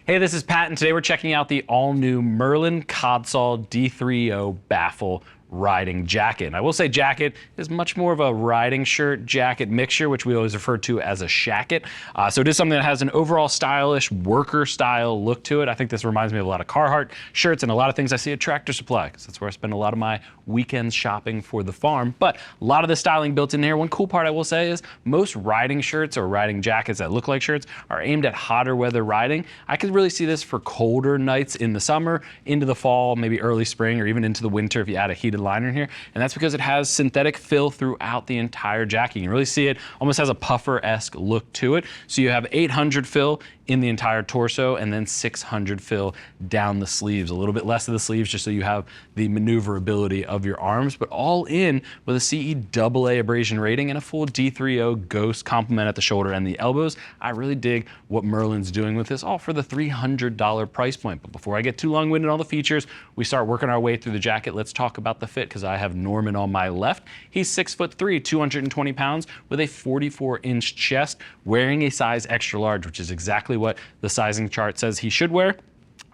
Hey, this is Pat, and today we're checking out the all-new Merlin Codsall D3O Baffle Riding Jacket. And I will say jacket is much more of a riding shirt jacket mixture, which we always refer to as a shacket. So it is something that has an overall stylish worker style look to it. I think this reminds me of a lot of Carhartt shirts and a lot of things I see at Tractor Supply, because that's where I spend a lot of my weekends shopping for the farm. But a lot of the styling built in here. One cool part I will say is most riding shirts or riding jackets that look like shirts are aimed at hotter weather riding. I could really see this for colder nights in the summer, into the fall, maybe early spring, or even into the winter if you add a heated liner in here. And that's because it has synthetic fill throughout the entire jacket. You can really see it almost has a puffer-esque look to it. So you have 800 fill in the entire torso and then 600 fill down the sleeves, a little bit less of the sleeves just so you have the maneuverability of your arms, but all in with a CE AA abrasion rating and a full D3O Ghost complement at the shoulder and the elbows. I really dig what Merlin's doing with this, all for the $300 price point. But before I get too long-winded on all the features, we start working our way through the jacket. Let's talk about the fit, because I have Norman on my left. He's 6'3", 220 pounds with a 44-inch chest, wearing a size extra large, which is exactly what the sizing chart says he should wear.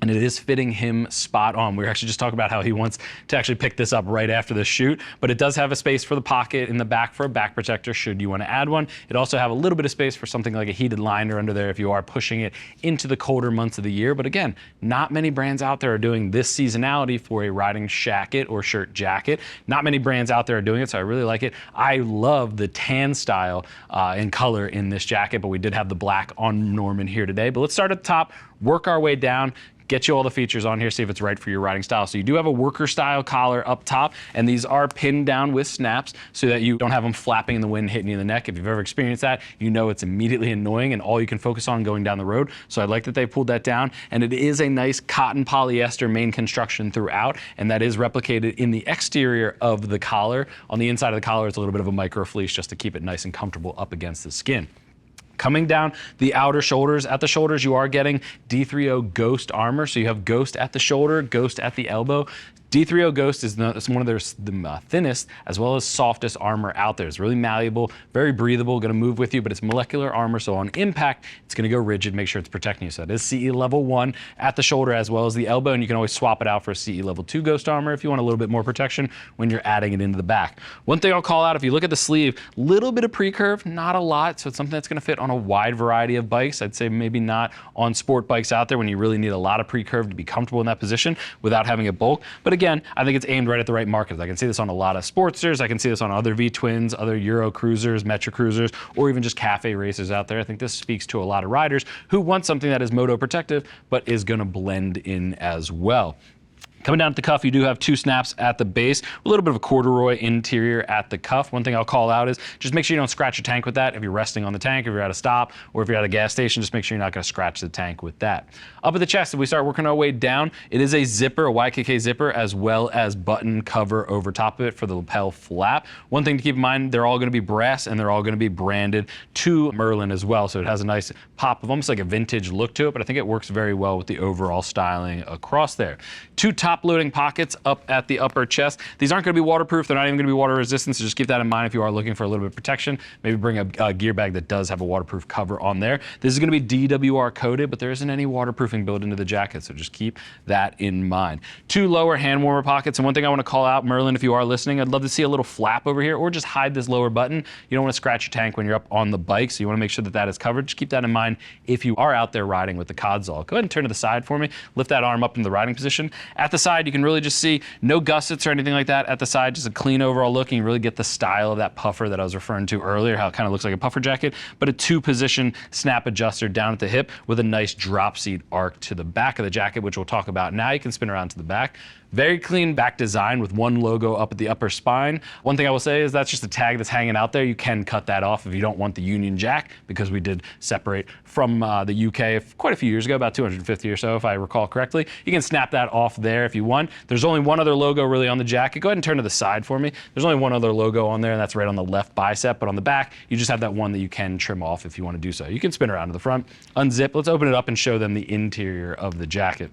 And it is fitting him spot on. We were actually just talking about how he wants to actually pick this up right after the shoot, but it does have a space for the pocket in the back for a back protector should you want to add one. It also have a little bit of space for something like a heated liner under there if you are pushing it into the colder months of the year. But again, not many brands out there are doing this seasonality for a riding shacket or shirt jacket. Not many brands out there are doing it, so I really like it. I love the tan style and color in this jacket, but we did have the black on Norman here today. But let's start at the top, work our way down, get you all the features on here, see if it's right for your riding style. So you do have a worker style collar up top, and these are pinned down with snaps so that you don't have them flapping in the wind, hitting you in the neck. If you've ever experienced that, you know it's immediately annoying and all you can focus on going down the road. So I like that they pulled that down, and it is a nice cotton polyester main construction throughout, and that is replicated in the exterior of the collar. On the inside of the collar, it's a little bit of a micro fleece just to keep it nice and comfortable up against the skin. Coming down the outer shoulders, at the shoulders you are getting D3O Ghost armor. So you have Ghost at the shoulder, Ghost at the elbow. D3O Ghost is one of their thinnest as well as softest armor out there. It's really malleable, very breathable, gonna move with you, but it's molecular armor, so on impact, it's gonna go rigid, make sure it's protecting you. So it is CE level 1 at the shoulder as well as the elbow, and you can always swap it out for a CE level 2 Ghost armor if you want a little bit more protection when you're adding it into the back. One thing I'll call out, if you look at the sleeve, little bit of pre-curve, not a lot, so it's something that's gonna fit on a wide variety of bikes. I'd say maybe not on sport bikes out there when you really need a lot of pre-curve to be comfortable in that position without having it bulk. But again, I think it's aimed right at the right markets. I can see this on a lot of Sportsters. I can see this on other V-twins, other Euro cruisers, Metro cruisers, or even just cafe racers out there. I think this speaks to a lot of riders who want something that is moto protective, but is gonna blend in as well. Coming down at the cuff, you do have 2 snaps at the base, a little bit of a corduroy interior at the cuff. One thing I'll call out is just make sure you don't scratch your tank with that. If you're resting on the tank, if you're at a stop, or if you're at a gas station, just make sure you're not gonna scratch the tank with that. Up at the chest, if we start working our way down, it is a zipper, a YKK zipper, as well as button cover over top of it for the lapel flap. One thing to keep in mind, they're all gonna be brass and they're all gonna be branded to Merlin as well. So it has a nice pop of almost like a vintage look to it, but I think it works very well with the overall styling across there. 2 top-loading pockets up at the upper chest. These aren't going to be waterproof. They're not even going to be water resistant, so just keep that in mind if you are looking for a little bit of protection. Maybe bring a gear bag that does have a waterproof cover on there. This is going to be DWR coated, but there isn't any waterproofing built into the jacket, so just keep that in mind. 2 lower hand warmer pockets, and one thing I want to call out, Merlin, if you are listening, I'd love to see a little flap over here, or just hide this lower button. You don't want to scratch your tank when you're up on the bike, so you want to make sure that that is covered. Just keep that in mind if you are out there riding with the Codsall. Go ahead and turn to the side for me. Lift that arm up in the riding position. At the side, you can really just see no gussets or anything like that at the side, just a clean overall look, and you really get the style of that puffer that I was referring to earlier, how it kind of looks like a puffer jacket, but a 2-position snap adjuster down at the hip with a nice drop seat arc to the back of the jacket, which we'll talk about now. You can spin around to the back. Very clean back design with 1 logo up at the upper spine. One thing I will say is that's just a tag that's hanging out there. You can cut that off if you don't want the Union Jack, because we did separate from the UK quite a few years ago, about 250 or so if I recall correctly. You can snap that off there if you want. There's only one other logo really on the jacket. Go ahead and turn to the side for me. There's only one other logo on there, and that's right on the left bicep, but on the back, you just have that one that you can trim off if you want to do so. You can spin around to the front, unzip. Let's open it up and show them the interior of the jacket.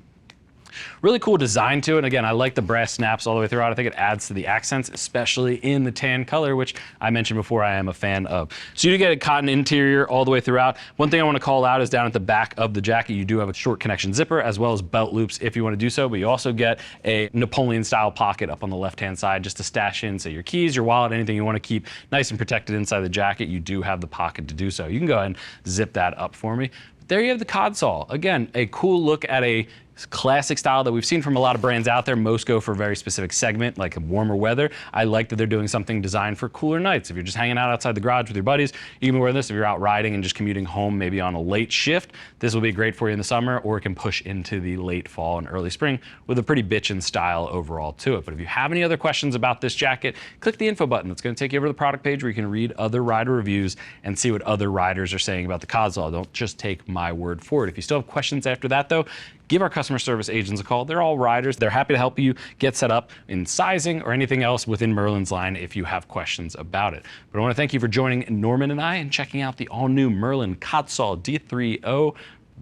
Really cool design to it. And again, I like the brass snaps all the way throughout. I think it adds to the accents, especially in the tan color, which I mentioned before I am a fan of. So you do get a cotton interior all the way throughout. One thing I want to call out is down at the back of the jacket, you do have a short connection zipper as well as belt loops if you want to do so, but you also get a Napoleon style pocket up on the left-hand side just to stash in, say, your keys, your wallet, anything you want to keep nice and protected inside the jacket. You do have the pocket to do so. You can go ahead and zip that up for me. But there you have the Codsall. Again, a cool look at a classic style that we've seen from a lot of brands out there. Most go for a very specific segment, like warmer weather. I like that they're doing something designed for cooler nights. If you're just hanging out outside the garage with your buddies, you can wear this. If you're out riding and just commuting home, maybe on a late shift, this will be great for you in the summer, or it can push into the late fall and early spring with a pretty bitchin' style overall to it. But if you have any other questions about this jacket, click the info button. It's going to take you over to the product page where you can read other rider reviews and see what other riders are saying about the Codsall. Don't just take my word for it. If you still have questions after that, though, give our customer service agents a call. They're all riders. They're happy to help you get set up in sizing or anything else within Merlin's line if you have questions about it. But I want to thank you for joining Norman and I and checking out the all-new Merlin Codsall D3O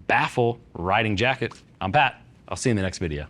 Baffle Riding Jacket. I'm Pat. I'll see you in the next video.